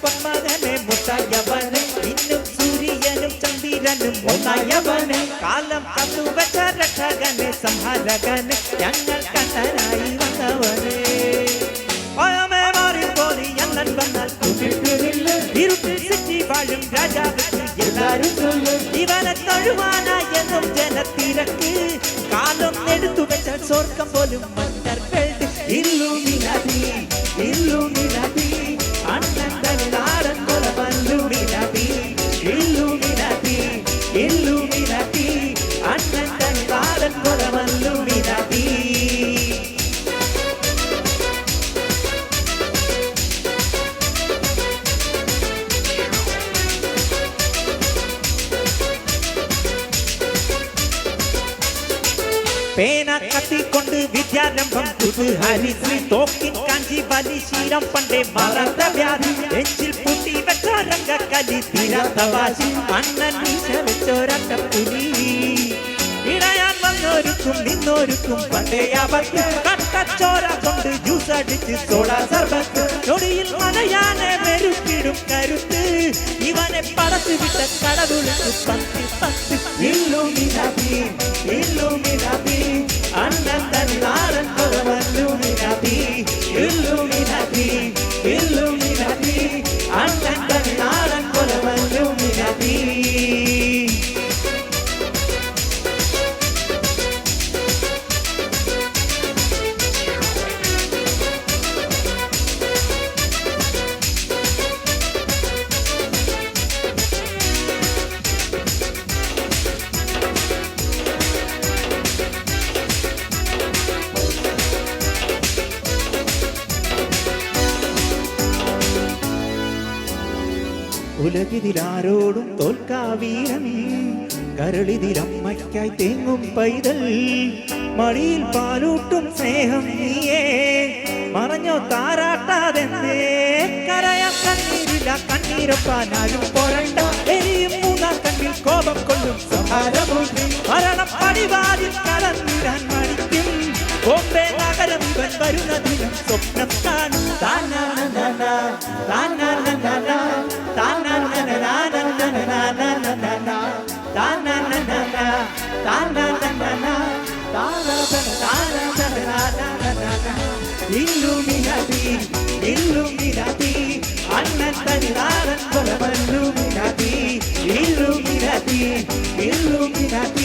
പൊന്മകനെ മുട്ടായവന് ഇന്നും സൂര്യനും ചന്ദ്രനും ഒന്നായവന് കാലം കത്തുവച്ച രക്ഷകനെ സംഹാരകന് ഞങ്ങൾ കണ്ണനായി വന്നവന് പയമേ മാറിപ്പോയി എന്നൻ വന്നാൽ ഇരുട്ടിൽ സിറ്റി വാഴും രാജാവ് എല്ലാരും ഇവനെ തൊഴുവാനായി എന്നും ജനത്തിരക്ക് കാലം എടുത്തു വെച്ചാൽ സ്വർഗം പോലും മന്നർക്കൾട്ട് ഇല്ലുമിനാതി ഇല്ലുമിനാതി അണ്ണൻ നാടൻ കൊലവല്ലുമിനാതി ഇല്ലുമിനാതി ഇല്ലുമിനാതി അണ്ണൻ നാടൻ കൊലവല്ലുമിനാതി പേന കത്തിക്കൊണ്ട് വിദ്യാരംഭം ഹരിശ്രീ തോക്കിൻ കാഞ്ചി വലി ശീലം പണ്ടേ മറന്ന വ്യാധി എഞ്ചിൽ പൂട്ടി വെച്ച രംഗക്കലി തീരാത്ത വാശി അണ്ണൻ വീശ വെച്ചൊരട്ട പുലി ഇടയാൻ വന്നൊരുക്കും നിന്നൊരുക്കും പണ്ടേ അവർക്ക് കട്ടച്ചോര കൊണ്ട് ജ്യൂസ് അടിച്ച് സോഡാ സർബത്ത് നൊടിയിൽ മലയാനെ മെരുക്കിടും കരുത്ത് ഇവനെ പടച്ചു വിട്ട കടവുളുക്ക് പത്ത് പത്ത് ഇല്ലുമിനാതി ഇല്ലുമിനാതി അണ്ണൻ നാടൻ കൊലവല്ലുമിനാതി ഇല്ലുമിനാതി ഇല്ലുമിനാതി അണ്ണൻ നാടൻ കൊലവല്ലുമിനാതി ഉലകിതിലാരോടും തോൽക്കാവീരൻ കരളിതിലമ്മയ്ക്കായി തേങ്ങും പൈതൽ മടിയിൽ പാലൂട്ടും സ്നേഹം നീയേ മറഞ്ഞോ താരാട്ടാതെന്തേ കരയാ കണ്ണീരില്ല കണ്ണീരൊപ്പാനാലും പോരണ്ട എരിയും മൂന്നാം കണ്ണിൽ കോപം കൊള്ളും സംഹാരമൂർത്തി മരണം പടിവാതിൽ കടന്നിടാൻ മടിക്കും ബോംബെ നഗരം ഇവൻ വരുന്ന ദിനം സ്വപ്നം കാണും താനാനന്ദന താനാനന്ദന ഇല്ലുമിനാതി ഇല്ലുമിനാതി അണ്ണൻ തനിനാടൻ കൊലവല്ലുമിനാതി ഇല്ലുമിനാതി ഇല്ലുമിനാതി